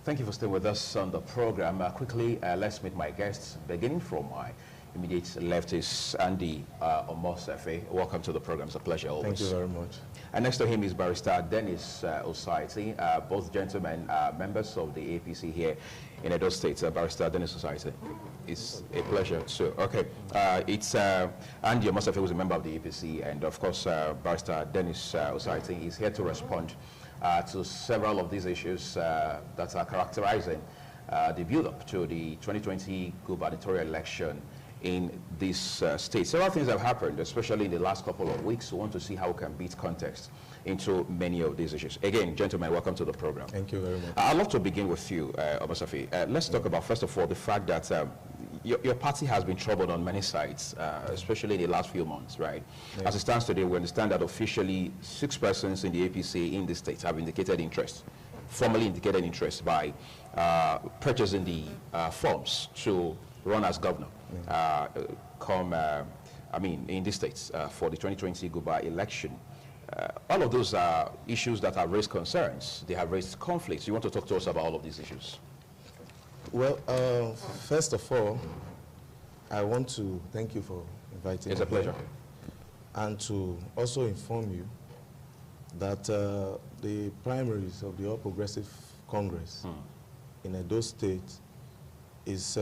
Thank you for staying with us on the program. Quickly, let's meet my guests, beginning from my immediate left is Andy Omosefe. Welcome to the program. It's a pleasure always. Thank you very much. And next to him is Barrister Dennis Osaiti. Both gentlemen are members of the APC here in Edo State. Barrister Dennis Osaiti. It's a pleasure. So, okay, it's Andy Omosefe, who's a member of the APC, and of course, Barrister Dennis Osaiti is here to respond to several of these issues that are characterizing the build-up to the 2020 gubernatorial election in this state. Several things have happened, especially in the last couple of weeks. We want to see how we can beat context into many of these issues. Again, gentlemen, welcome to the program. Thank you very much. I'd love to begin with you, Omosefe. Let's talk about, first of all, the fact that your party has been troubled on many sides, especially in the last few months, right? Yeah. As it stands today, we understand that officially 6 persons in the APC in the state have indicated interest, formally indicated interest by purchasing the forms to run as governor in this state for the 2020 Guba election. All of those are issues that have raised concerns. They have raised conflicts. You want to talk to us about all of these issues? Well, first of all, I want to thank you for inviting me. It's a pleasure. And to also inform you that the primaries of the All Progressive Congress in Edo State is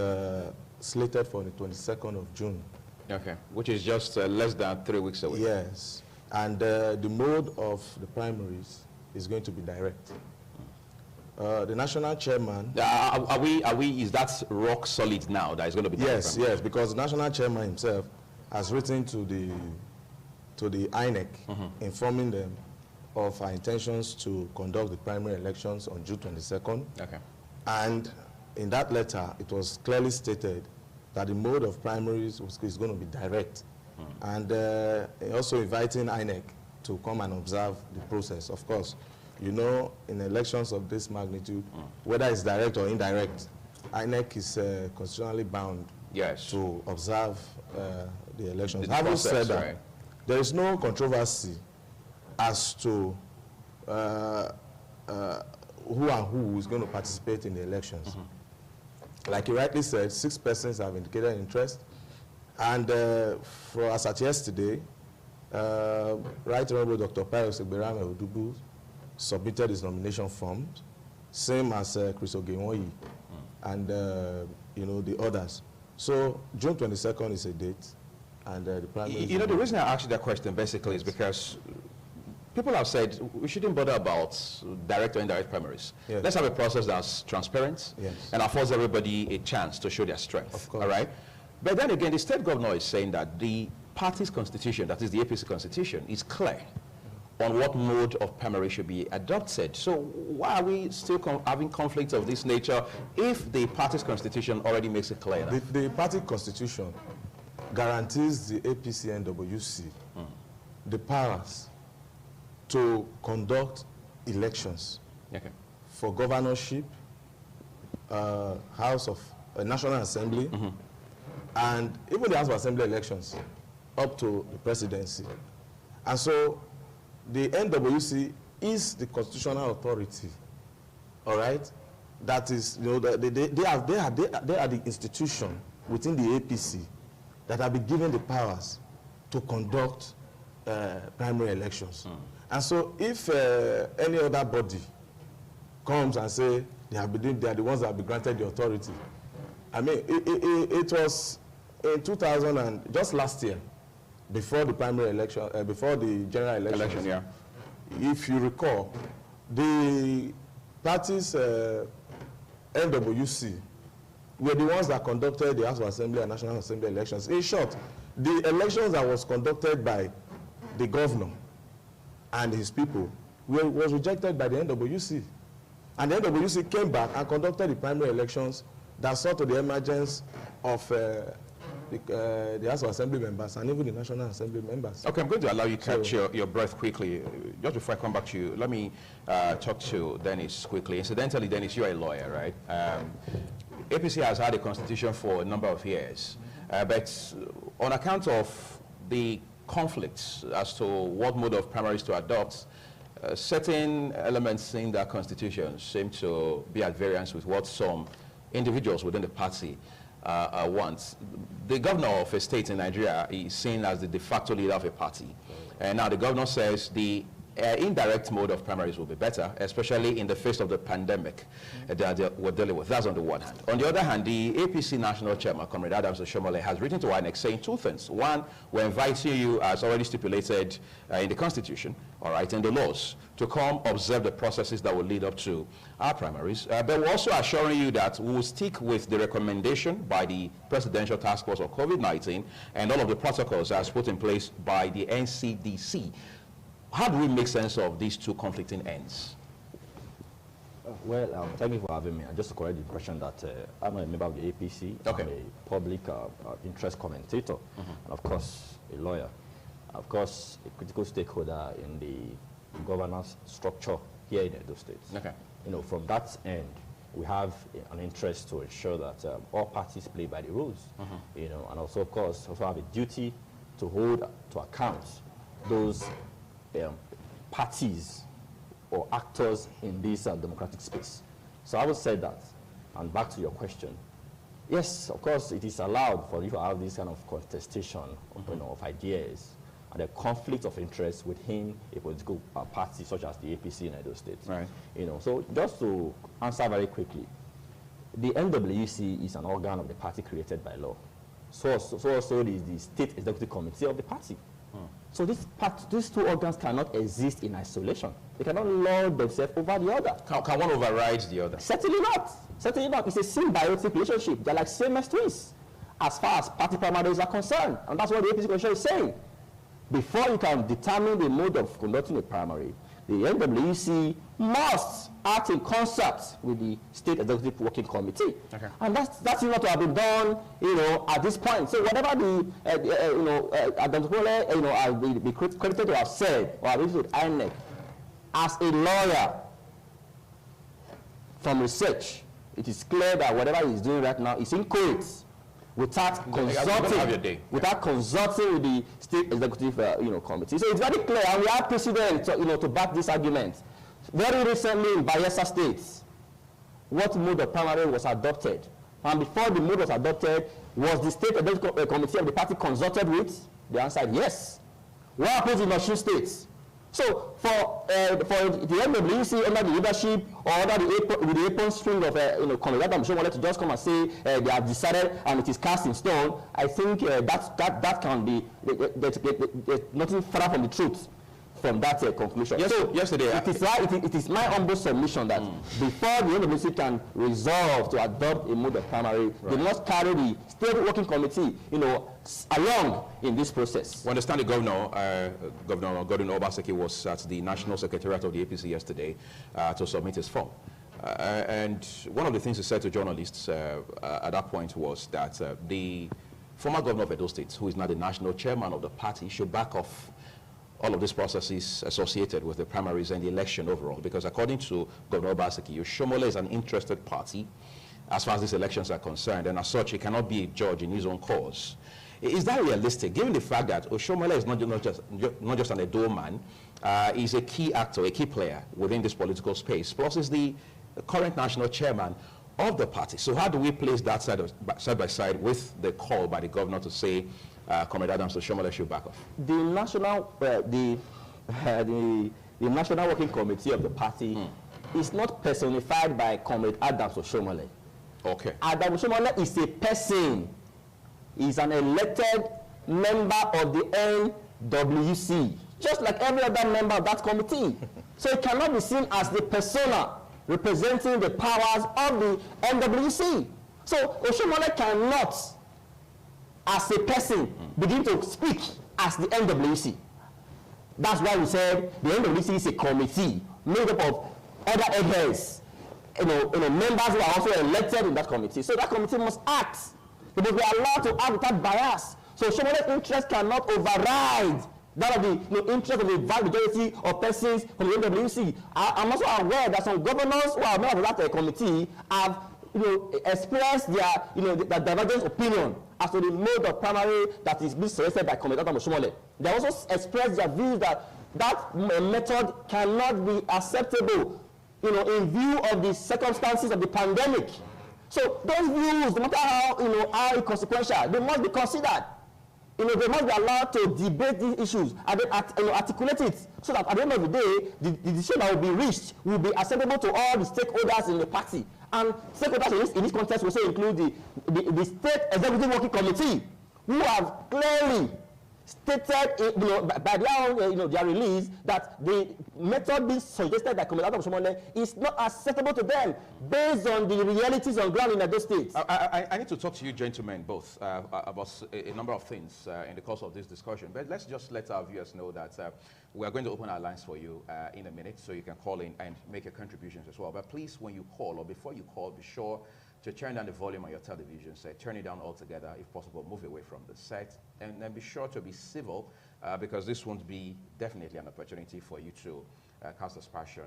slated for the 22nd of June. Okay, which is just less than 3 weeks away. Yes, and the mode of the primaries is going to be direct. The national chairman... is that rock solid now that is going to be direct? Yes, because the national chairman himself has written to the INEC informing them of our intentions to conduct the primary elections on June 22nd. Okay. And in that letter, it was clearly stated that the mode of primaries is going to be direct. And also inviting INEC to come and observe the process. Of course, you know, in elections of this magnitude, whether it's direct or indirect, INEC is constitutionally bound to observe the elections. Having said that, right, there is no controversy as to who and who is going to participate in the elections. Like you rightly said, 6 persons have indicated interest. And as at yesterday, Right Honorable Dr. Pius Egberame Odubu submitted his nomination forms, same as Chris Ogenwoyi and the others. So June 22nd is a date, and the primary. You know, the reason I asked you that question basically is because people have said we shouldn't bother about direct or indirect primaries. Yes. Let's have a process that's transparent and affords everybody a chance to show their strength. Of course. All right? But then again, the state governor is saying that the party's constitution, that is the APC constitution, is clear on what mode of primary should be adopted. So why are we still having conflicts of this nature if the party's constitution already makes it clear? The party constitution guarantees the APC NWC the powers to conduct elections for governorship, House of National Assembly, and even the House of Assembly elections up to the presidency. And so the NWC is the constitutional authority, all right? That is, you know, they are the institution within the APC that have been given the powers to conduct primary elections. And so if any other body comes and say they are the ones that have been granted the authority, I mean, it was in 2000 and just last year, before the primary election, before the general election, if you recall, the party's NWC were the ones that conducted the House of Assembly and National Assembly elections. In short, the elections that was conducted by the governor and his people was rejected by the NWC. And the NWC came back and conducted the primary elections that saw to the emergence of the House of Assembly members and even the National Assembly members. Okay, I'm going to allow you to catch your breath quickly. Just before I come back to you, let me talk to Dennis quickly. Incidentally, Dennis, you're a lawyer, right? APC has had a constitution for a number of years, but on account of the conflicts as to what mode of primaries to adopt, certain elements in that constitution seem to be at variance with what some individuals within the party want. The governor of a state in Nigeria is seen as the de facto leader of a party. And now the governor says the indirect mode of primaries will be better, especially in the face of the pandemic that we're dealing with. That's on the one hand. On the other hand, the APC national chairman, Comrade Adams Oshomole, has written to INEC saying two things. One, we're inviting you, as already stipulated in the Constitution, all right, in the laws, to come observe the processes that will lead up to our primaries. But we're also assuring you that we will stick with the recommendation by the Presidential Task Force on COVID-19 and all of the protocols as put in place by the NCDC. How do we make sense of these two conflicting ends? Well, thank you for having me. Just to correct the impression that I'm a member of the APC. Okay. I'm a public interest commentator, and of course, a lawyer. Of course, a critical stakeholder in the governance structure here in Edo State. Okay. You know, from that end, we have an interest to ensure that all parties play by the rules. You know, and also, of course, also have a duty to hold to account those parties or actors in this democratic space. So I would say that, and back to your question, yes, of course, it is allowed for you to have this kind of contestation you know, of ideas and a conflict of interest within a political party such as the APC in Edo State. Right. You know, so just to answer very quickly, the NWC is an organ of the party created by law. So also is the State Executive Committee of the party. So these two organs cannot exist in isolation. They cannot lord themselves over the other. Can one override the other? Certainly not. Certainly not. It's a symbiotic relationship. They're like same-sex twins as far as party primaries are concerned. And that's what the APC Constitution is saying. Before you can determine the mode of conducting a primary, the NWC must act in concert with the State Executive Working Committee. Okay. And that's not to have been done, you know, at this point. So whatever the, I'll be credited to have said, or I'll with INEC, as a lawyer from research, it is clear that whatever he's doing right now is incorrect without consulting with the State Executive Committee. So it's very clear, and we have precedent to back this argument. Very recently in Bayelsa State, what mode of primary was adopted? And before the mode was adopted, was the State Executive Committee of the party consulted with? The answer is yes. What happens in Osun State? So for the NWC under the leadership or under the apron string of Comrade Adams Oshomole to just come and say they have decided and it is cast in stone, I think that can be there's nothing far from the truth from that conclusion. Yes, so yesterday, it is my humble submission that before the NWC can resolve to adopt a mode of primary, they must carry the State Working Committee, along in this process. We understand the Governor Godwin Obaseki was at the National Secretariat of the APC yesterday to submit his form. And one of the things he said to journalists at that point was that the former governor of Edo State, who is now the national chairman of the party, should back off all of these processes associated with the primaries and the election overall, because according to Governor Obaseki, Oshomole is an interested party as far as these elections are concerned, and as such, he cannot be a judge in his own cause. Is that realistic, given the fact that Oshomole is not just an Edo man, he's a key actor, a key player within this political space, plus is the current national chairman of the party. So how do we place that side by side with the call by the governor to say Comrade Adams Oshomole should back off? The National Working Committee of the party is not personified by Comrade Adams Oshomole. Okay. Adams Oshomole is a person. He's an elected member of the NWC, just like every other member of that committee. So it cannot be seen as the persona representing the powers of the NWC. So Oshomole cannot, as a person, begin to speak as the NWC. That's why we said the NWC is a committee made up of other heads, members who are also elected in that committee. So that committee must act. They must be allowed to act without bias. So Oshomole's interest cannot override that of the interest of the vast majority of persons from the NWC. I'm also aware that some governors who are members of that committee have expressed their divergent opinion as to the mode of primary that is being suggested by Comrade Adams Oshomole. They also expressed their views that that method cannot be acceptable, in view of the circumstances of the pandemic. So those views, no matter how, how inconsequential, they must be considered. They must be allowed to debate these issues and then articulate it so that at the end of the day, the decision that will be reached will be acceptable to all the stakeholders in the party. And stakeholders in this context will also include the State Executive Working Committee, who have clearly stated, by their own, their release, that the method being suggested by Commander Shomole is not acceptable to them based on the realities on ground in Edo State. I need to talk to you gentlemen both about a number of things in the course of this discussion, but let's just let our viewers know that we are going to open our lines for you in a minute, so you can call in and make your contributions as well. But please, when you call or before you call, be sure to turn down the volume on your television set, turn it down altogether, if possible, move away from the set, and then be sure to be civil, because this won't be definitely an opportunity for you to cast aspersion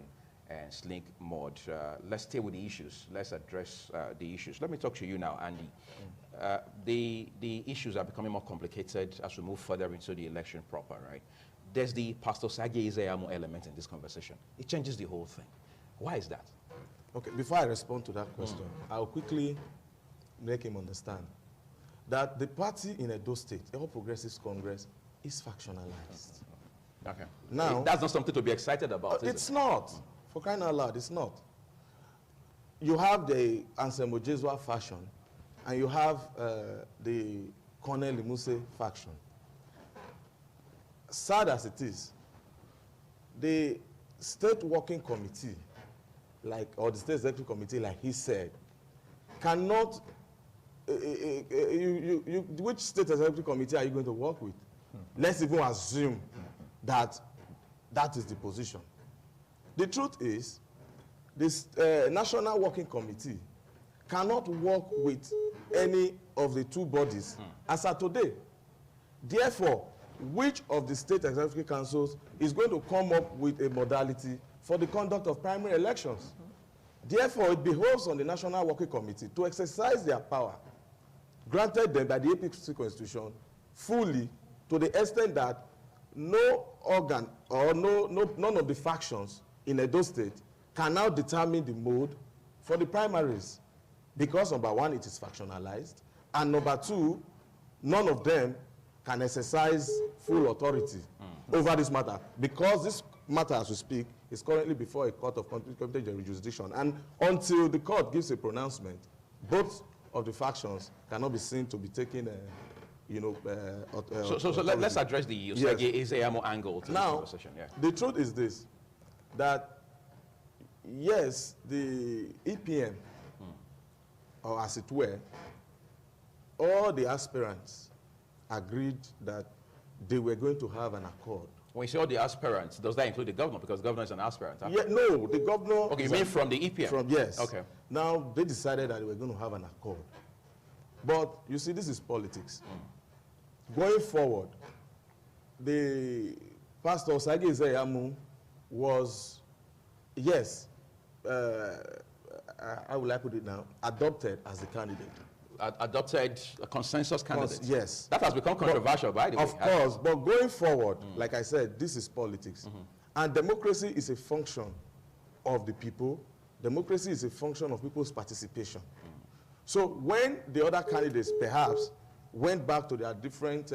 and slink mud. Let's stay with the issues. Let's address the issues. Let me talk to you now, Andy. The issues are becoming more complicated as we move further into the election proper, right? There's the Pastor Sage Izeyamo element in this conversation. It changes the whole thing. Why is that? Okay, before I respond to that question, I'll quickly make him understand that the party in Edo State, the All Progressives Congress, is factionalized. Okay. Now, that's not something to be excited about, is it's not. For crying out loud, it's not. You have the Anselmo Jesua faction, and you have the Colonel Limuse faction. Sad as it is, the State Working Committee, or the State Executive Committee, like he said, cannot, which State Executive Committee are you going to work with? Let's even assume that that is the position. The truth is, this National Working Committee cannot work with any of the two bodies as of today. Therefore, which of the state executive councils is going to come up with a modality for the conduct of primary elections? Therefore, it behoves on the National Working Committee to exercise their power granted them by the APC Constitution fully, to the extent that no organ or none of the factions in Edo State can now determine the mode for the primaries, because number one, it is factionalized, and number two, none of them can exercise full authority over this matter, because this matter, as we speak, is currently before a court of competent jurisdiction, and until the court gives a pronouncement, both of the factions cannot be seen to be taking so let's address the Izeyamo angle to this conversation. Yeah. The truth is this, that yes, the EPM, or as it were, all the aspirants agreed that they were going to have an accord. When you say all the aspirants, does that include the governor? Because the governor is an aspirant. Yeah, no, the governor... Okay, you mean from the EPM? Yes. Okay. Now, they decided that they were going to have an accord. But, you see, this is politics. Going forward, the Pastor Sage Izeyamo was, yes, how will I put it now, adopted as the candidate. Adopted a consensus candidate? Yes. That has become controversial, by the way. Of course, but going forward, like I said, this is politics. And democracy is a function of the people. Democracy is a function of people's participation. So when the other candidates perhaps went back to their different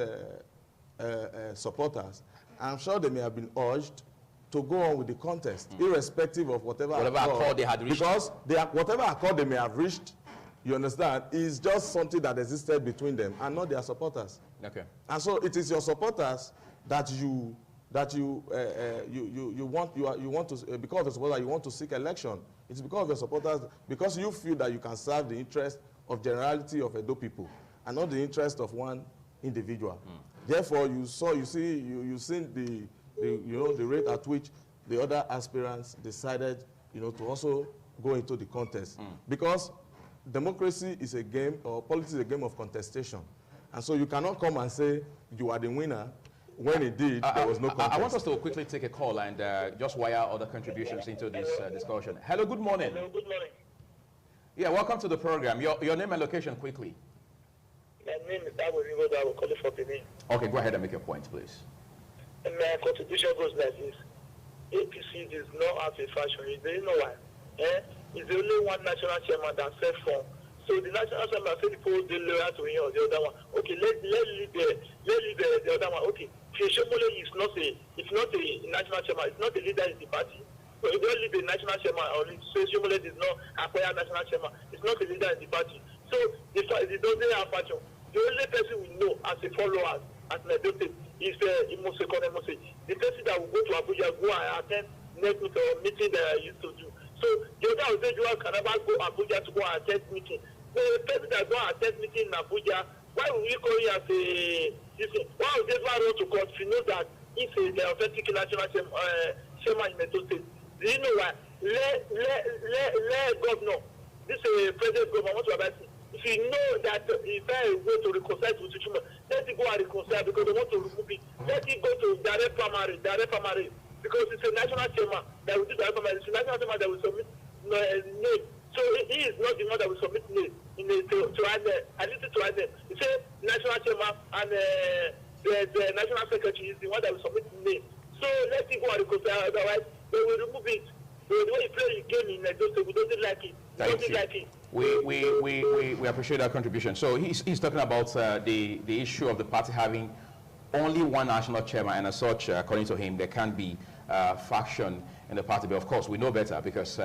supporters, I'm sure they may have been urged to go on with the contest, irrespective of whatever accord they had reached. Because whatever accord they may have reached, you understand, is just something that existed between them and not their supporters. Okay. And so it is your supporters that you want to, because of the supporter, you want to seek election. It's because of your supporters, because you feel that you can serve the interest of generality of Edo people and not the interest of one individual. Therefore, you've seen the rate at which the other aspirants decided, to also go into the contest, because democracy is a game, or politics is a game of contestation. And so you cannot come and say you are the winner when indeed there was no contest. I want us to quickly take a call and just wire other contributions into this discussion. Hello, good morning. Hello, good morning. Yeah, welcome to the program. Your name and location quickly. My name is Abu Rivoda. I will call you for Benin. Okay, go ahead and make your point, please. my contribution goes like this. APC is not as a faction. You know why? It's the only one national chairman that set form. So the national chairman said the poll they loyal to him or the other one. Okay, let leave the other one. Okay, Shomole is not a national chairman. It's not a leader in the party. So you don't leave the national chairman or say Shomole did not acquire national chairman. It's not a leader in the party. So it doesn't have faction. The only person we know as a follower at Edo State is Imose Konemose. The person that will go to Abuja, go and attend next meeting that I used to do. So the other individual can never go Abuja to go and attend meeting. The person that go and attend meeting in Abuja, why will we call you as a this? Why would they run to court if you know that it's the authentic national chairman in Edo State? Do you know why? Let governor, this president governor, what about it? If you know that if I go to reconcile with Chuma, let it go and reconcile because they want to remove it. Let it go to direct primary, because it's a national chairman that will do direct primary. It's a national chairman that will submit name. So he is not the one that will submit name to ADE. It's a national chairman and the national secretary is the one that will submit name. So let it go and reconcile. Otherwise, they will remove it. The way you play the game in Edo State, we don't like it. Thank you. We appreciate that contribution. So he's talking about the issue of the party having only one national chairman, and as such, according to him, there can be faction in the party. But of course, we know better because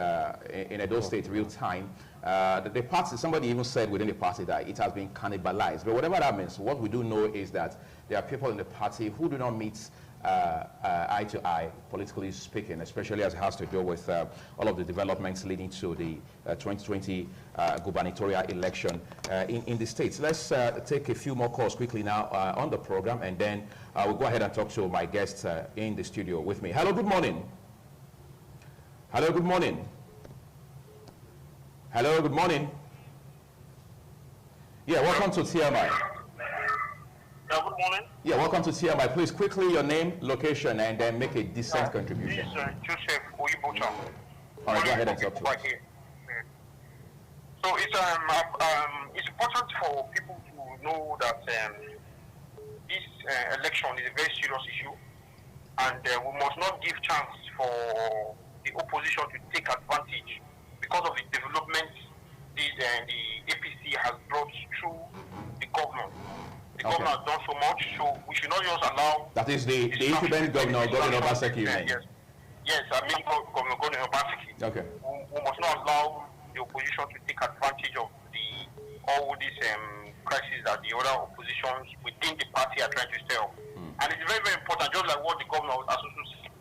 in Edo State, real time, the party, somebody even said within the party that it has been cannibalized. But whatever that means, what we do know is that there are people in the party who do not meet eye to eye, politically speaking, especially as it has to do with all of the developments leading to the 2020 gubernatorial election in the states. Let's take a few more calls quickly now on the program, and then we'll go ahead and talk to my guests in the studio with me. Hello, good morning. Hello, good morning. Hello, good morning. Yeah, welcome to TMI. Good morning. Yeah, welcome to TMI. Please, quickly, your name, location, and then make a decent contribution. This is Joseph Oyibocha. All right, go ahead and talk to us. So it's important for people to know that this election is a very serious issue, and we must not give chance for the opposition to take advantage because of the development the APC has brought through the governor. The governor has done so much, so we should not just allow... That is the incumbent governor, Governor Obaseki. Yes, I mean Governor Obaseki. Okay. We must not allow the opposition to take advantage of all these crises that the other oppositions within the party are trying to stir up. And it's very, very important, just like what the governor has also said,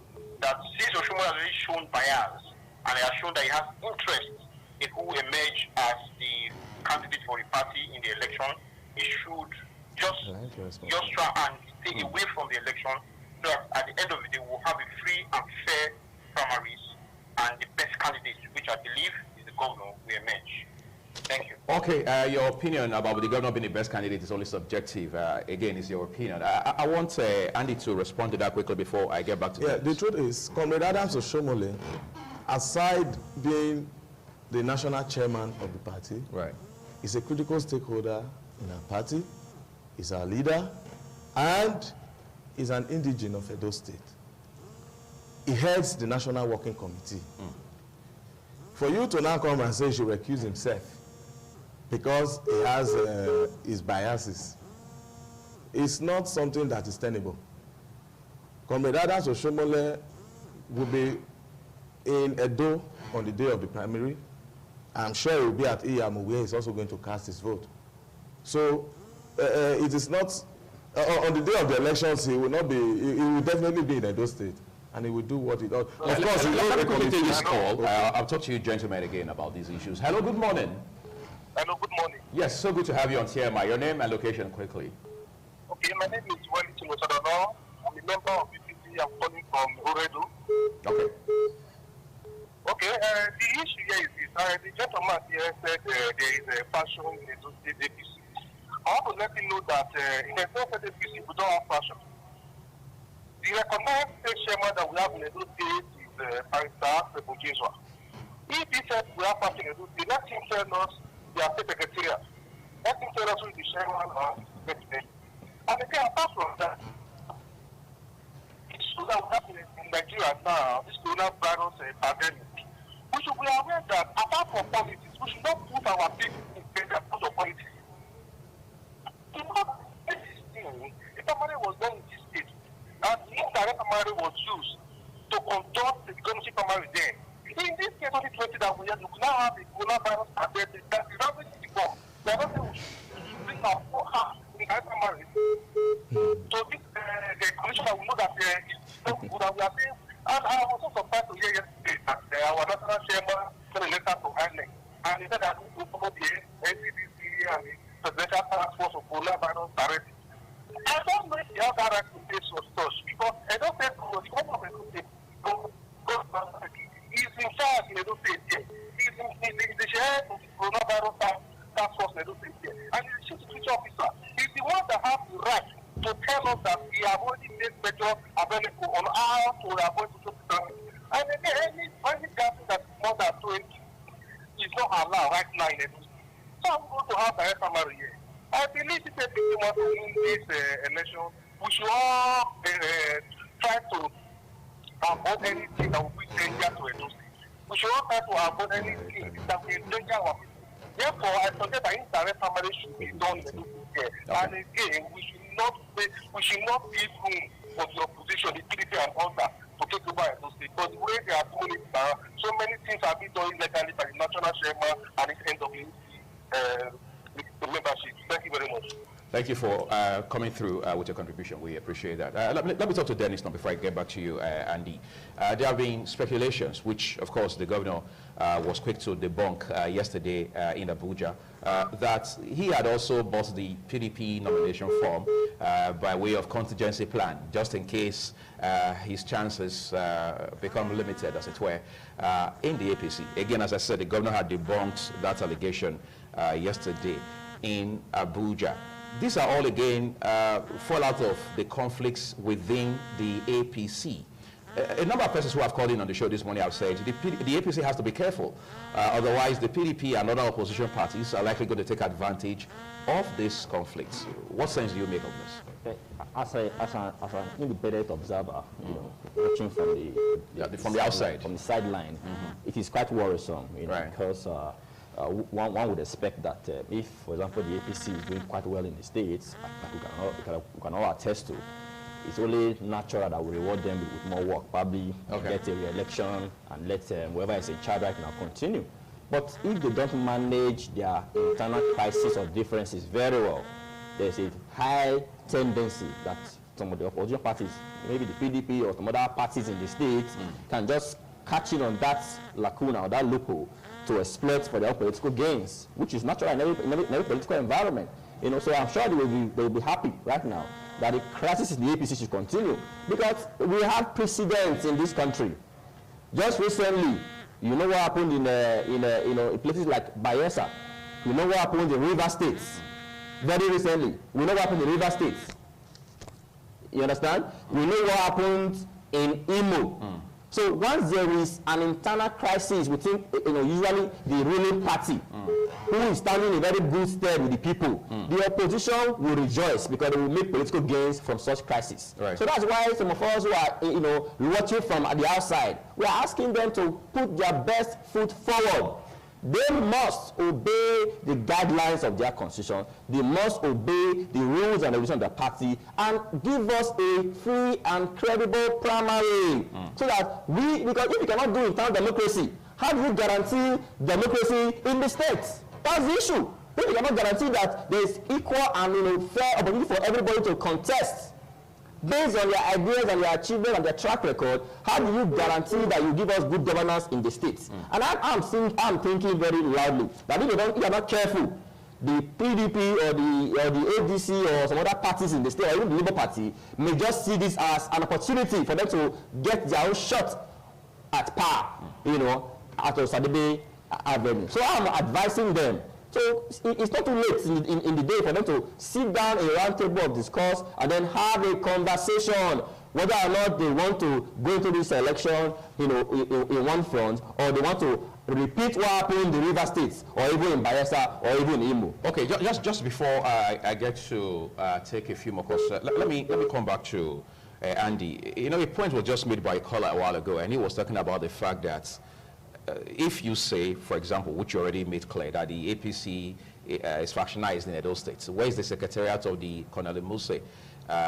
that since Oshomo has already shown bias, and he has shown that he has interest in who emerge as the candidate for the party in the election, he should just try and stay away from the election, so that at the end of the day we'll have a free and fair primaries, and the best candidate, which I believe is the governor, will emerge. Thank you. Okay, your opinion about the governor being the best candidate is only subjective. Again, it's your opinion. I want Andy to respond to that quickly before I get back to that. The truth is, Comrade Adams Oshomole, aside being the national chairman of the party, right, is a critical stakeholder in our party, is our leader, and is an indigene of Edo State. He heads the National Working Committee. For you to now come and say he should recuse himself because he has his biases, it's not something that is tenable. Comrade Adams Oshomole will be in Edo on the day of the primary. I'm sure he will be at Iyamu, where he's also going to cast his vote. So it is not, on the day of the elections, he will not be, he will definitely be in Edo State, and he will do what he does. Of course, let me quickly take this call. I'll talk to you gentlemen again about these issues. Hello, good morning. Hello, good morning. Yes, so good to have you on TMI. Your name and location quickly. Okay, my name is Wellington Osadano. I'm a member of APC. I'm calling from Oredo. Okay. Okay, the issue here is this. The gentleman here said there is a passion in the state APC. I want to let you know that in the state APC, we don't have passion. The recognized state chairman that we have in the state is Barrister Sebojezwa. If he said we have passion in the state, let him tell us their state secretariat. Let him tell us who is the chairman of the state. And again, apart from that, that we have in Nigeria now, this coronavirus pandemic, we should be aware that apart from politics, we should not put our people in danger because of politics. The primary was done in this state, and the indirect primary was used to conduct the governorship primary there. In this case, 2020 that we now have the coronavirus pandemic that is not really before. We are not saying we should bring our full heart in the primary. So this the commissioner will know that it's not good, and we are saying, and I was also surprised to hear yesterday that our national chairman sent a letter to INEC, and he said that we will follow the NCDC and the presidential task force of coronavirus directly. I don't know if you have that right to say such, because I don't think the government of Edo State is in charge in Edo State here. He's the chair of the coronavirus task force in Edo State here. And he's the chief security officer. He's the one that has the right to tell us that we have already made measures available on how to avoid social distancing. And again, any gathering that is more than 20 is not allowed right now in Edo State. So I'm going to have direct primary here. I believe if people want to win this election, we should all try to avoid anything that will bring danger to Edo State. We should all try to avoid anything that will endanger our people. Therefore, I suggest that indirect primary should be done in Edo State. And again, we should not give room for the opposition, the PDP and others, to take over Edo State. Because the way they are doing it now, so many things are being done illegally by the national chairman and its NWC. The membership. Thank you very much. Thank you for coming through with your contribution. We appreciate that. Let me talk to Dennis now before I get back to you, Andy. There have been speculations, which, of course, the governor was quick to debunk yesterday in Abuja, that he had also bought the PDP nomination form by way of contingency plan, just in case his chances become limited, as it were, in the APC. Again, as I said, the governor had debunked that allegation yesterday in Abuja. These are all, again, fallout of the conflicts within the APC. A number of persons who have called in on the show this morning have said the APC has to be careful. Otherwise, the PDP and other opposition parties are likely going to take advantage of this conflict. What sense do you make of this? As an independent observer, you know, watching from the outside, from the sideline, it is quite worrisome, you know, because one would expect that if, for example, the APC is doing quite well in the states, we can all attest to, it's only natural that we reward them with more work, probably get a re-election and let whoever is in charge right now continue. But if they don't manage their internal crisis or differences very well, there's a high tendency that some of the opposition parties, maybe the PDP or some other parties in the states, can just catch in on that lacuna or that loophole to exploit for their political gains, which is natural in every political environment. You know, so I'm sure they will be happy right now that the crisis in the APC should continue, because we have precedents in this country. Just recently, you know what happened in places like Bayelsa. You know what happened in River States. Very recently, we know what happened in River States. You understand? We know what happened in Imo. So once there is an internal crisis within, usually the ruling party, who is standing in very good stead with the people, the opposition will rejoice because they will make political gains from such crisis. Right. So that's why some of us who are, watching from the outside, we are asking them to put their best foot forward. They must obey the guidelines of their constitution. They must obey the rules and regulations of the party and give us a free and credible primary. So that because if you cannot do internal democracy, how do you guarantee democracy in the states? That's the issue. If you cannot guarantee that there is equal and fair opportunity for everybody to contest, based on their ideas and their achievements and their track record, how do you guarantee that you give us good governance in the states? And I'm thinking very loudly that if you are not careful, the PDP or the ADC or some other parties in the state, or even the Labour Party, may just see this as an opportunity for them to get their own shot at power, at Osadebe Avenue. So I'm advising them. So it's not too late in the day for them to sit down in a round table of discourse and then have a conversation whether or not they want to go into this election, in one front, or they want to repeat what happened in the River States, or even in Bayelsa, or even in Imo. Okay, just before I get to take a few more questions, let me come back to Andy, you know, a point was just made by a caller a while ago, and he was talking about the fact that if you say, for example, which you already made clear, that the APC is factionized in Edo State, where is the secretariat of the Colonel Muse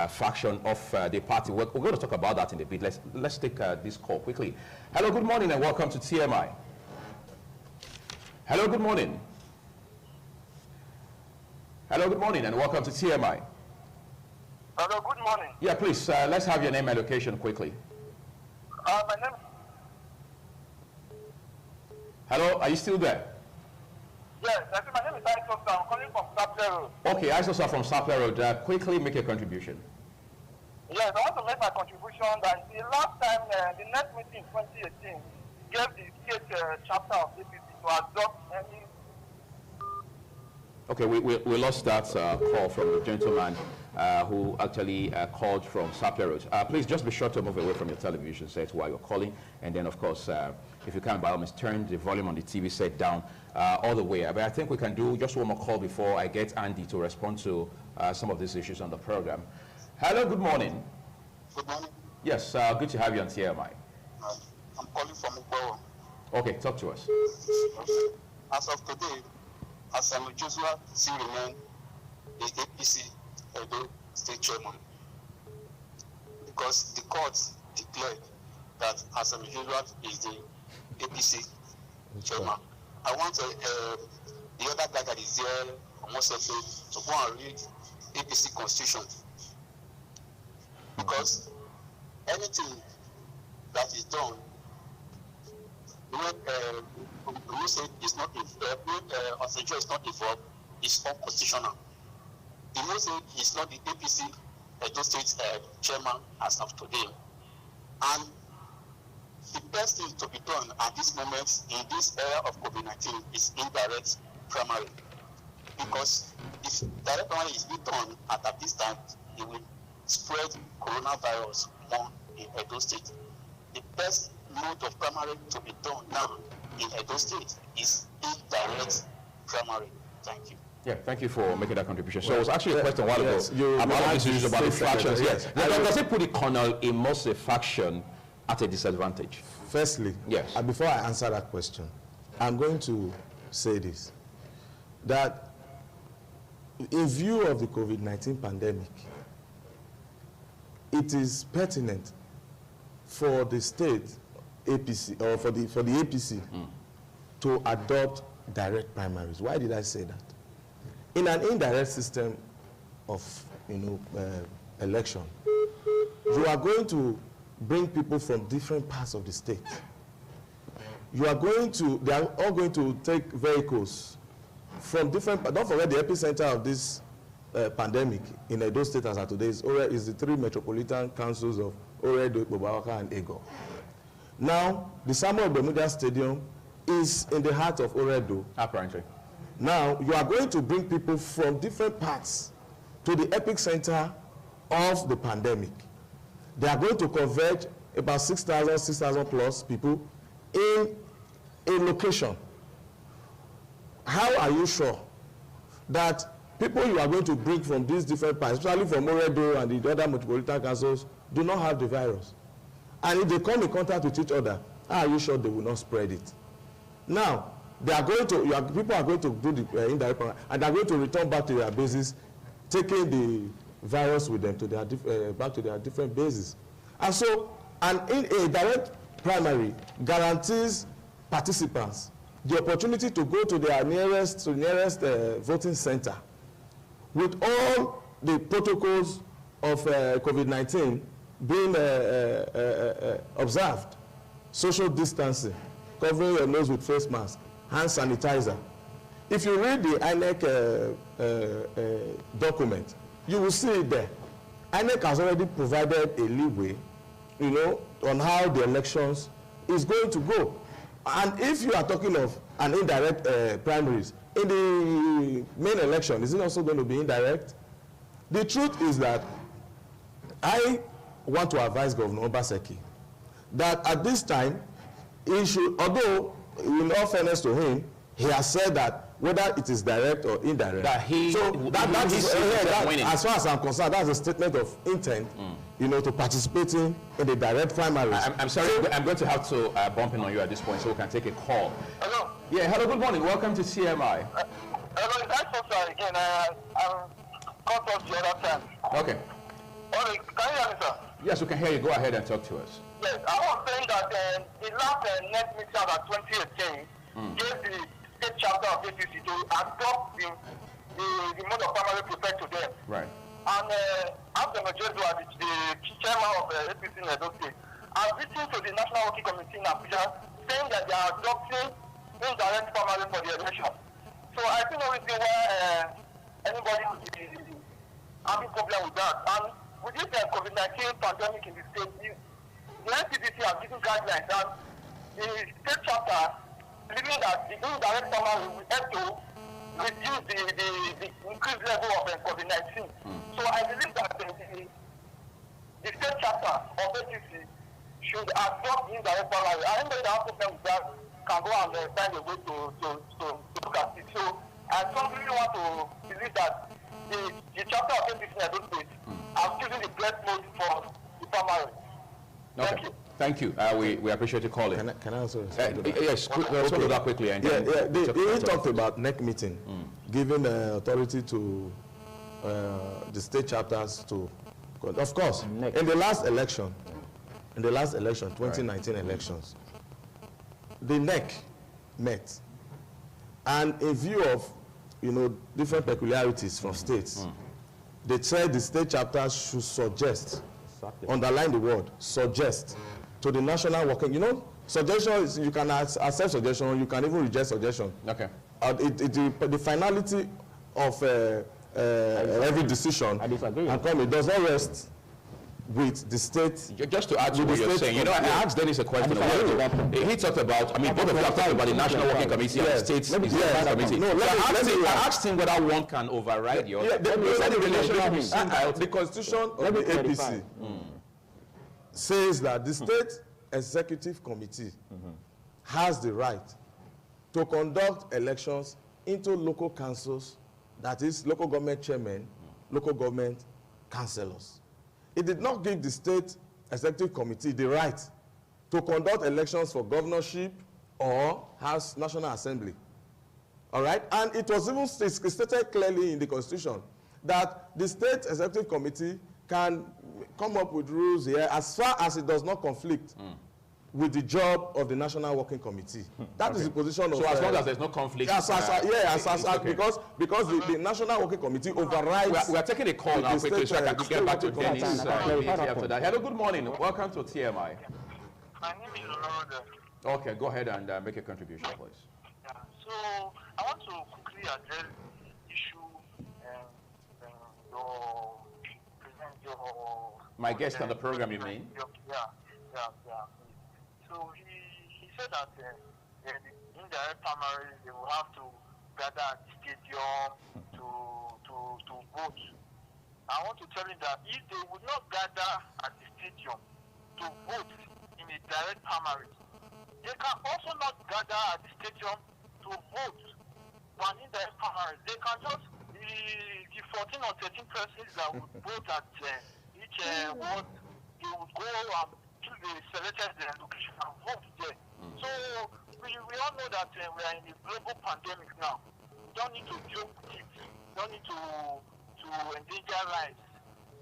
faction of the party? We're going to talk about that in a bit. Let's take this call quickly. Hello, good morning, and welcome to TMI. Hello, good morning. Hello, good morning, and welcome to TMI. Hello, good morning. Yeah, please, let's have your name and location quickly. My name. Hello, are you still there? Yes, I think my name is Isos. I'm calling from Sapler Road. Okay, Isos from Sapler Road. Quickly make a contribution. Yes, I want to make my contribution that the last time, the next meeting in 2018, gave the state chapter of APC to adopt any. Okay, we lost that call from the gentleman who actually called from Sapler Road. Please just be sure to move away from your television set while you're calling, and then of course, if you can, by all means, turn the volume on the TV set down all the way. But I think we can do just one more call before I get Andy to respond to some of these issues on the program. Hello, good morning. Good morning. Yes, good to have you on TMI. I'm calling from Ukbo. Okay, talk to us. As of today, Asami Joshua still remain the APC Edo State Chairman because the court declared that Asami Joshua is the APC Chairman. I want the other guy that is there, almost to go and read APC Constitution, because anything that is done when we say it's not when Osejo is not involved, it's unconstitutional. The will say he's not the APC Edo State Chairman as of today. And the best thing to be done at this moment in this era of COVID-19 is indirect primary. Because if direct primary is being done at this time, it will spread coronavirus more in Edo State. The best mode of primary to be done now in Edo State is indirect primary. Thank you. Yeah, thank you for making that contribution. So it was actually a question a while ago about these issues about the factions. Yes. Does it put the Colonel Imose faction at a disadvantage? Firstly, yes. Before I answer that question, I'm going to say this, that in view of the COVID-19 pandemic, it is pertinent for the state APC, or for the APC to adopt direct primaries. Why did I say that? In an indirect system of election, you are going to bring people from different parts of the state. They are all going to take vehicles from different, don't forget the epicenter of this pandemic in Edo State as of today is the 3 metropolitan councils of Oredo, Bobawaka, and Ego. Now, the Samuel Bermuda Stadium is in the heart of Oredo. Apparently. Now, you are going to bring people from different parts to the epicenter of the pandemic. They are going to converge about 6,000 plus people in a location. How are you sure that people you are going to bring from these different parts, especially from Oredo and the other metropolitan councils, do not have the virus? And if they come in contact with each other, how are you sure they will not spread it? Now, they are going to, people are going to do the indirect program, and they are going to return back to their bases, taking the virus with them to their back to their different bases. And so, in a direct primary guarantees participants the opportunity to go to their nearest voting center with all the protocols of COVID-19 being observed, social distancing, covering your nose with face mask, hand sanitizer. If you read the INEC document, you will see it there. INEC has already provided a leeway, on how the elections is going to go. And if you are talking of an indirect primaries, in the main election, is it also going to be indirect? The truth is that I want to advise Governor Obaseki that at this time, he should, although in all fairness to him, he has said that whether it is direct or indirect, that he, so that is winning. as far as I'm concerned, that's a statement of intent, you know, to participating in the direct primaries. I'm sorry, I'm going to have to bump in on you at this point so we can take a call. Hello. Yeah, hello, good morning. Welcome to TMI. Hello, that's also again. I'm cut off the other time. Okay. Okay, can you hear me, sir? Yes, we can hear you. Go ahead and talk to us. Yes, I was saying that the last next meeting of 2018 gave the state chapter of APC to adopt the mode of primary protect to them. Right. And after Majority, the chairman of APC in Edo State, has written to the National Working Committee in Abuja saying that they are adopting indirect primary for the election. So I think no reason why anybody would be having problem with that. And with this COVID-19 pandemic in the state, the NCDC has given guidelines, and the state chapter believing that the indirect primary will help to reduce the increased level of COVID-19. So I believe that the state chapter of APC should adopt the indirect primary. I think that have problem with that can go and find a way to look at it. So I strongly want to believe that the chapter of APC in Edo State are choosing the best mode for the primary. Okay. Thank you. Thank you. We appreciate you calling. Can I also yes, let's go to that quickly. And he talked about NEC meeting, giving authority to the state chapters to, of course, in the last election, 2019 elections, the NEC met, and in view of, you know, different peculiarities from states, they said the state chapters should suggest, underline the word, suggest, to the national working, you know, suggestion is, you can accept suggestion, you can even reject suggestion. Okay. The finality of every decision and comment does not rest with the state. Just to add to what you're saying, you know, I asked Dennis a question. He talked about, I mean, both of you have talked about the National Working Committee and the State's Committee. No, I asked him whether one can override the other. The Constitution of the APC says that the State Executive Committee has the right to conduct elections into local councils, that is, local government chairmen, local government councillors. It did not give the State Executive Committee the right to conduct elections for governorship or House National Assembly. All right? And it was even stated clearly in the Constitution that the State Executive Committee can come up with rules here as far as it does not conflict with the job of the National Working Committee. That is the position of... So as long as there's no conflict... Because the National Working Committee overrides... We are taking a call now quickly so I can get back to Dennis after that. Hello, good morning. Welcome to TMI. My name is Olorode. Okay, go ahead and make a contribution, please. Yeah. So I want to quickly address the issue my guest on the program, you mean? Yeah. So he said that the indirect primaries, they will have to gather at the stadium to vote. I want to tell you that if they would not gather at the stadium to vote in a direct primary, they can also not gather at the stadium to vote for an indirect primary. They can just, the 14 or 13 persons that would vote at each ward, they would go and choose the selected location and vote there. So we all know that we are in a global pandemic now. We don't need to joke with it. We don't need to endanger lives.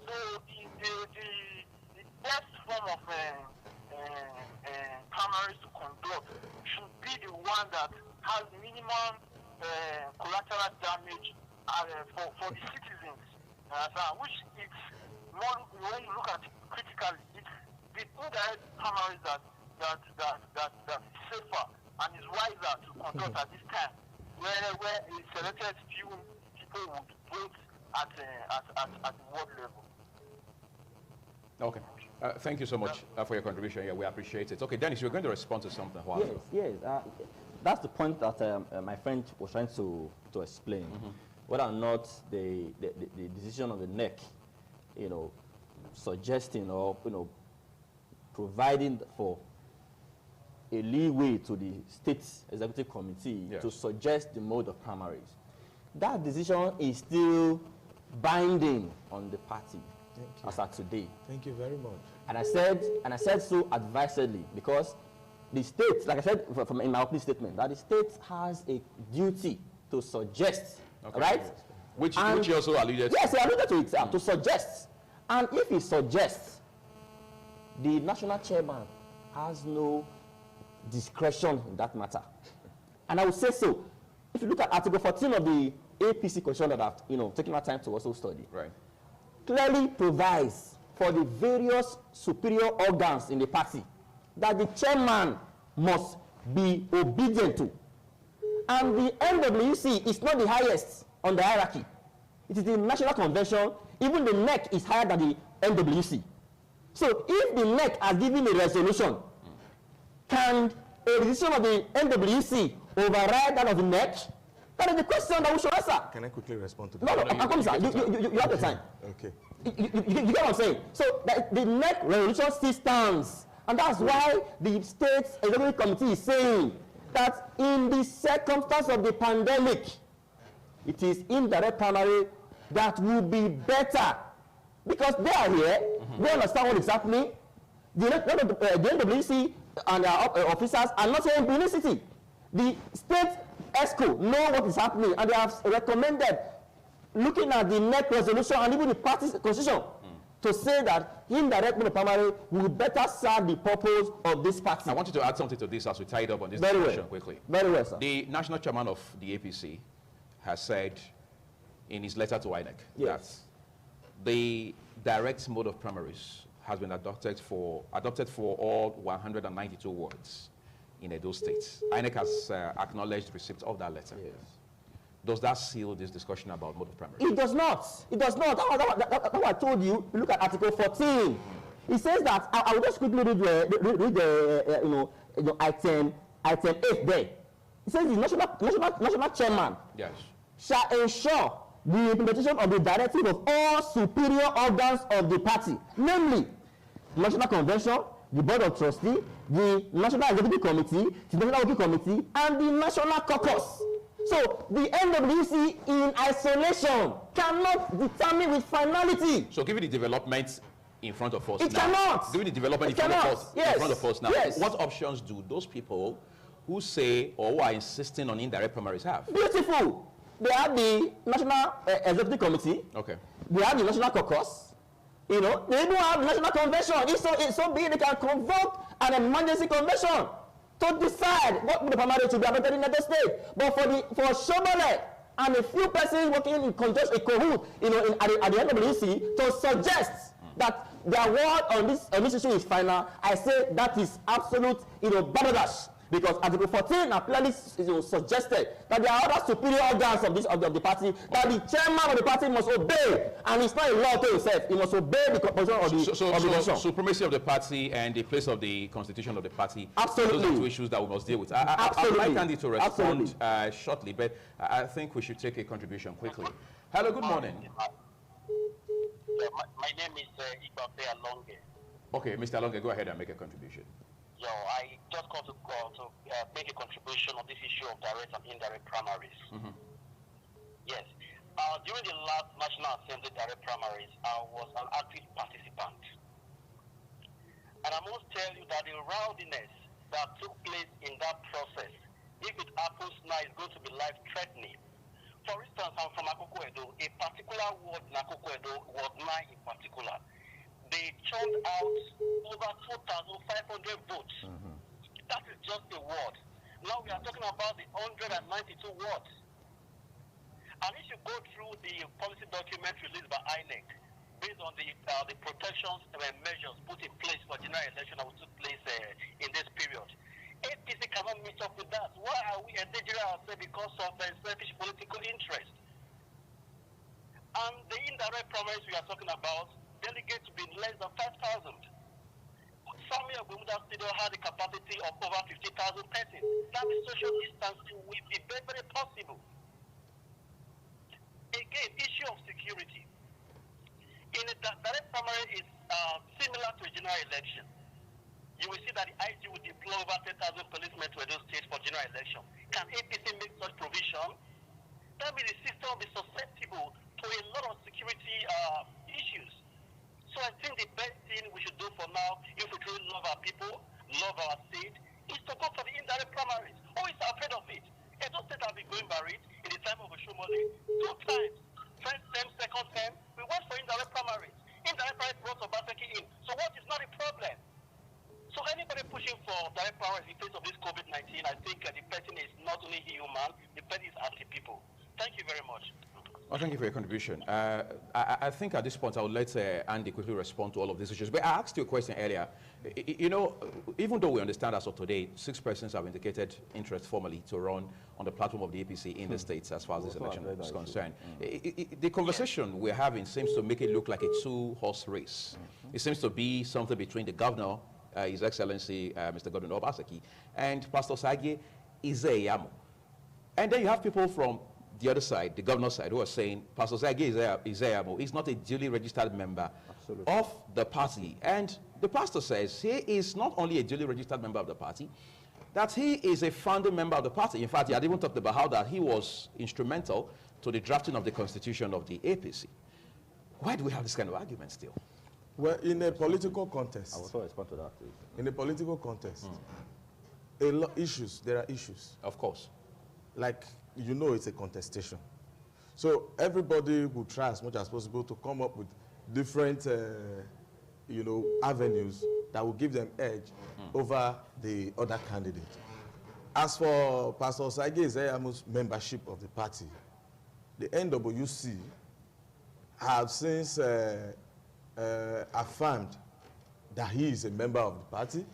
So the best form of primaries to conduct should be the one that has minimum collateral damage for the citizens, which is more, when you look at it critically, it's the indirect primaries that is safer and is wiser to conduct at this time, where a selected few people would vote at the world level. Okay. Thank you so much for your contribution. Yeah, we appreciate it. Okay, Dennis, you're going to respond to something. Yes. That's the point that my friend was trying to explain. Whether or not the decision of the NEC, you know, suggesting or, you know, providing for a leeway to the state executive committee Yes. to suggest the mode of primaries. That decision is still binding on the party as of today. Thank you very much. And I said so advisedly because the state, like I said from in my opening statement, that the state has a duty to suggest, right? Which And you also alluded to. yes, I alluded to it, to suggest. And if he suggests, the national chairman has no discretion in that matter. And I would say so. If you look at Article 14 of the APC constitution that I've taken my time to also study, Right. clearly provides for the various superior organs in the party that the chairman must be obedient to. And the NWC is not the highest on the hierarchy. It is the National Convention. Even the NEC is higher than the NWC. So if the NEC has given a resolution, can a decision of the NWC override that of the NEC? That is the question that we should answer. Can I quickly respond to that? No, I'm coming, sir. You have the time. Okay. You get what I'm saying? So the NEC resolution still stands. And that's why the state executive committee is saying that in the circumstance of the pandemic, it is indirect primary that will be better. Because they are here, they understand what is happening. The NWC and their officers are not here in Benin City. The state ESCO know what is happening, and they have recommended looking at the NEC resolution and even the party's constitution to say that indirect primary will better serve the purpose of this party. I want you to add something to this as we tie it up on this Very discussion well. quickly. Very well, sir. The national chairman of the APC has said in his letter to INEC Yes. that the direct mode of primaries has been adopted for all 192 wards in Edo State. INEC has acknowledged receipt of that letter. Yes. Does that seal this discussion about mode of primaries? It does not. It does not. That's what I told you. Look at Article 14. It says that I will just quickly read the item 8 there. It says the national chairman Yes. shall ensure the implementation of the directive of all superior organs of the party, namely the National Convention, the Board of Trustees, the National Executive Committee, the National Working Committee, and the National Caucus. So the NWC in isolation cannot determine with finality. So given the developments in front of us It now, cannot. given the development It cannot. in front of us now, Yes. what options do those people who say or who are insisting on indirect primaries have? Beautiful. They have the National Executive Committee. Okay. They have the National Caucus. They even have the National Convention. It's so big they can convoke an emergency convention to decide what the primary should be adopted in the state. But for Shobole and a few persons working in conjunction, a cahoot, at the NWC to suggest that their word on this issue is final, I say that is absolute, balderdash. Because Article 14 clearly suggested that there are other superior organs of the party that the chairman of the party must obey, and it's not a law to itself. He must obey the composition of the constitution. Supremacy of the party and the place of the constitution of the party. Absolutely. Those are two issues that we must deal with. Absolutely. I'd like Andy to respond shortly, but I think we should take a contribution quickly. Hello, good morning. Yeah, my name is Igbape Alonge. Okay, Mr. Alonge, go ahead and make a contribution. So I just got to make a contribution on this issue of direct and indirect primaries. Yes. During the last National Assembly direct primaries, I was an active participant. And I must tell you that the rowdiness that took place in that process, if it happens now, is going to be life-threatening. For instance, I'm from Akoko Edo. A particular ward in Akoko Edo, Ward 9 in particular, they churned out over 4,500 votes. That is just a ward. Now we are talking about the 192 wards. And if you go through the policy document released by INEC, based on the protections and measures put in place for general election that will take place in this period, APC cannot meet up with that. Why are we endangering ourselves because of selfish political interest? And the indirect primaries we are talking about, delegates to be less than 5,000. Family of Bermuda Studio had a capacity of over 50,000 persons. That is social distancing will be very, very possible. Again, issue of security. In a direct primary is similar to a general election. You will see that the IG will deploy over 10,000 election. Can APC make such provision? That means the system will be susceptible to a lot of security issues. So I think the best thing we should do for now, if we truly love our people, love our state, is to go for the indirect primaries. Who is afraid of it? Edo State have been going by it in the time of Oshomole 2 times. First term, second term, we went for indirect primaries. Indirect primaries brought Obaseki in. So what is not a problem? So anybody pushing for direct primaries in face of this COVID-19, I think the person is not only human, the person is anti-people. Thank you very much. Well, thank you for your contribution. I think at this point I would let Andy quickly respond to all of these issues. But I asked you a question earlier. You know, even though we understand as of today, 6 persons have indicated interest formally to run on the platform of the APC in the states as far as this election is concerned. The conversation we're having seems to make it look like a 2-horse race. It seems to be something between the governor, His Excellency Mr. Godwin Obaseki, and Pastor Sagie Izeyamo. And then you have people from the other side, the governor's side, who are saying Pastor Sagie Izeyamo is not a duly registered member of the party. And the pastor says he is not only a duly registered member of the party, that he is a founding member of the party. In fact, he had even talked about how that he was instrumental to the drafting of the constitution of the APC. Why do we have this kind of argument still? Well, in a political contest, I will also respond to that, please. in a political contest, there are issues. Of course. Like, you know, it's a contestation. So everybody will try as much as possible to come up with different, you know, avenues that will give them edge over the other candidate. As for Pastor Sagie Izeyamu's membership of the party, the NWC have since affirmed that he is a member of the party.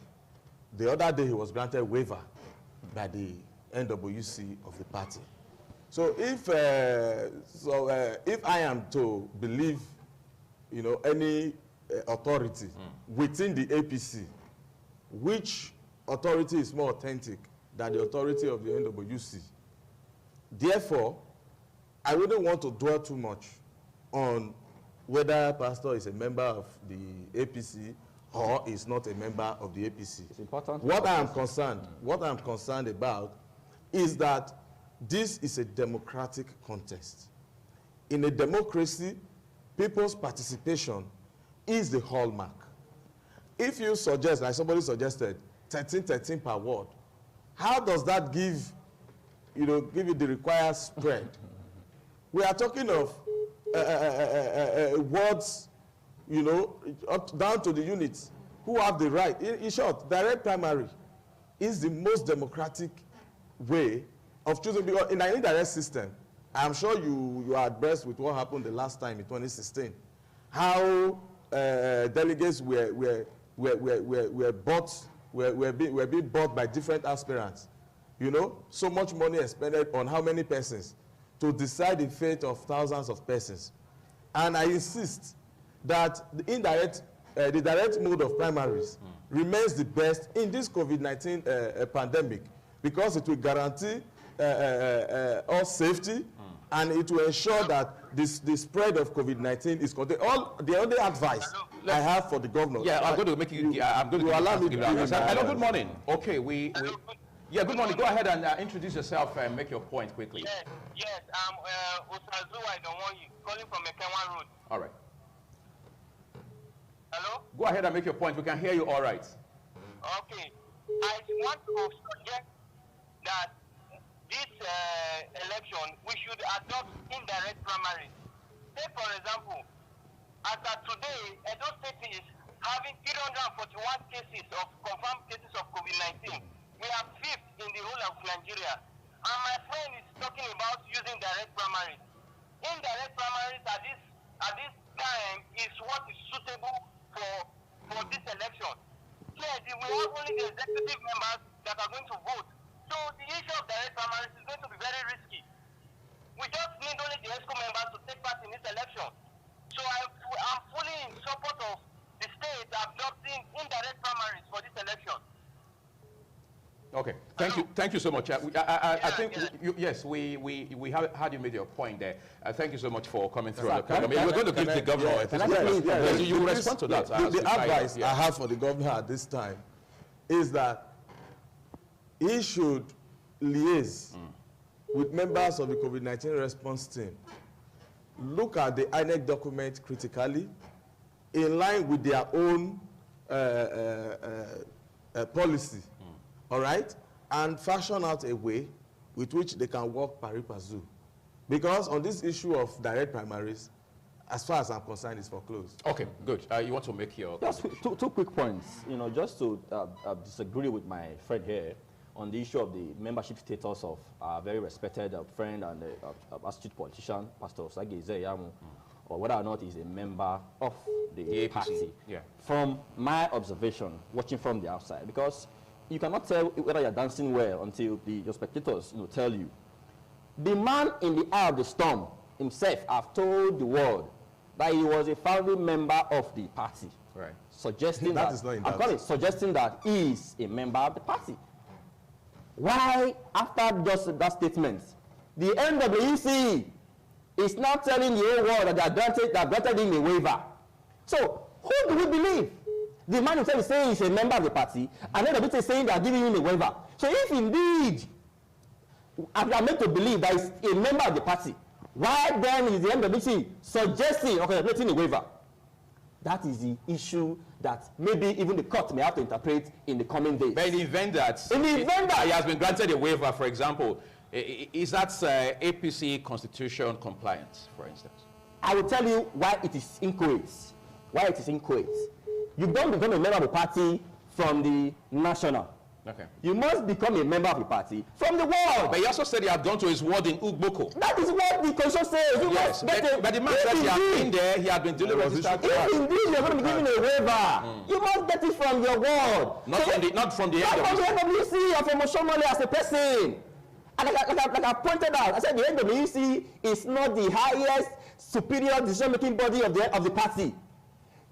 The other day he was granted waiver by the NWC of the party. So if I am to believe, you know, any authority within the APC, which authority is more authentic than the authority of the NWC? Therefore, I wouldn't want to dwell too much on whether Pastor is a member of the APC or is not a member of the APC. It's important. What I am concerned about is that this is a democratic contest. In a democracy, people's participation is the hallmark. If you suggest, like somebody suggested, 13 per ward, how does that give you the required spread? We are talking of wards, you know, up down to the units who have the right. In short, direct primary is the most democratic way of choosing, because in an indirect system, I'm sure you are abreast with what happened the last time in 2016, how delegates were being bought by different aspirants. You know, so much money expended on how many persons to decide the fate of thousands of persons. And I insist that the direct mode of primaries remains the best in this COVID-19 pandemic, because it will guarantee all safety, and it will ensure that the spread of COVID-19 is contained. The only advice I have for the governor. Yeah, I'm going to make you. I'm going to allow me to give you. Hello, good morning. Okay, yeah, good morning. Go ahead and introduce yourself and make your point quickly. Yes, I'm Osazu, I don't want you, calling from Mekenwa Road. All right. Hello? Go ahead and make your point. We can hear you all right. Okay. I want to suggest that this election, we should adopt indirect primaries. Take, for example, as of today, Edo State is having 341 cases of confirmed cases of COVID-19. We are 5th in the whole of Nigeria. And my friend is talking about using direct primaries. Indirect primaries at this time is what is suitable for this election. Yes, we have only the executive members that are going to vote. So the issue of direct primaries is going to be very risky. We just need only the ESCO members to take part in this election. So I'm fully in support of the state adopting indirect primaries for this election. Okay, thank you so much. I think yes, we have had you made your point there. Thank you so much for coming through on the program. We're going to give the governor. You respond to that. The advice I have for the governor at this time is that he should liaise with members of the COVID-19 response team, look at the INEC document critically, in line with their own policy, all right, and fashion out a way with which they can work pari passu. Because on this issue of direct primaries, as far as I'm concerned, it's foreclosed. Okay, good. You want to make your... Just two quick points, you know, just to disagree with my friend here on the issue of the membership status of our very respected friend and astute politician, Pastor Sagi Zeyamu, or whether or not he's a member of the APC. party. Yeah. From my observation, watching from the outside, because you cannot tell whether you're dancing well until your spectators, you know, tell you. The man in the eye of the storm himself have told the world that he was a founding member of the party. Right. Suggesting that is not in doubt. Suggesting that he is a member of the party. Why, after just that statement, the NWC is now telling the whole world that they have granted him a waiver? So, who do we believe? The man himself is saying he's a member of the party, and then the NWC is saying they are giving him a waiver. So, if indeed I am meant to believe that he's a member of the party, why then is the NWC suggesting or contemplating a waiver? That is the issue that maybe even the court may have to interpret in the coming days. But in the event that he has been granted a waiver, for example, is that APC constitution compliant, for instance? I will tell you why it is inchoate. Why it is inchoate. You don't become a member of the party from the national. Okay. You must become a member of the party from the world. But he also said he had gone to his ward in Ugboko. That is what the constitution says. You Yes, but the man said he had been there, he had been dealing with this. If indeed you are going to be given a waiver, you must get it from your ward. Not from the NWC or from Oshomole as a person. And like I pointed out, I said the NWC is not the highest superior decision-making body of the party.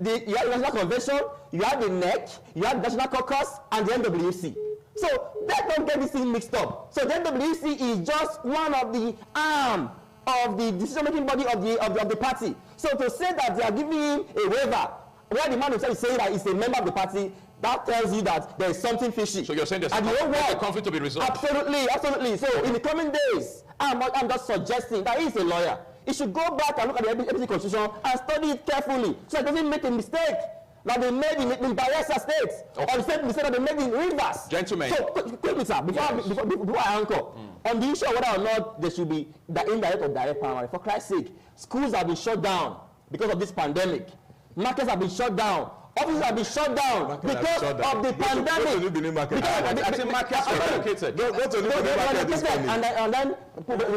You have the National Convention, you have the NEC, you have the National Caucus, and the NWC. So let's not get this thing mixed up. So the NWC is just one of the arm of the decision-making body of the party. So to say that they are giving him a waiver, where the man himself is saying that he's a member of the party, that tells you that there is something fishy. So you're saying there's a conflict to be resolved? Absolutely, absolutely. So in the coming days, I'm just suggesting that he's a lawyer. He should go back and look at the APC constitution and study it carefully so he doesn't make a mistake that they made in Bayelsa State, or the same mistake that they made in Rivers. Gentlemen. So quickly, sir, before I anchor, on the issue of whether or not there should be the indirect or direct primary, for Christ's sake, schools have been shut down because of this pandemic. Markets have been shut down. Offices have been shut down because of the pandemic. Go to New Benin Market. And then the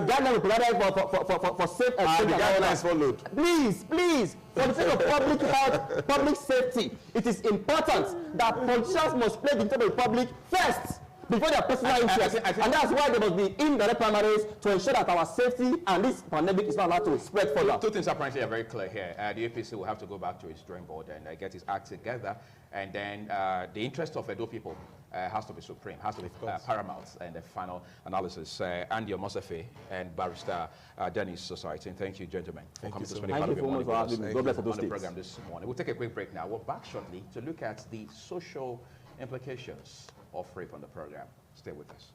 guidelines provided for safe and the guidelines followed. Please, for the sake of public health, public safety, it is important that politicians must play the interest of the public first before their personal interest. And that's why there must be indirect primaries to ensure that our safety and this pandemic is not allowed to spread further. Two things apparently are very clear here. The APC will have to go back to its drawing board and get its act together. And then the interest of Edo people has to be supreme, has to be paramount in the final analysis. Andy Omosefe and Barrister Dennis Society. And thank you, gentlemen, for coming to spend part of your morning with us on the program this morning. We'll take a quick break now. We're back shortly to look at the social implications of rape on the program. Stay with us.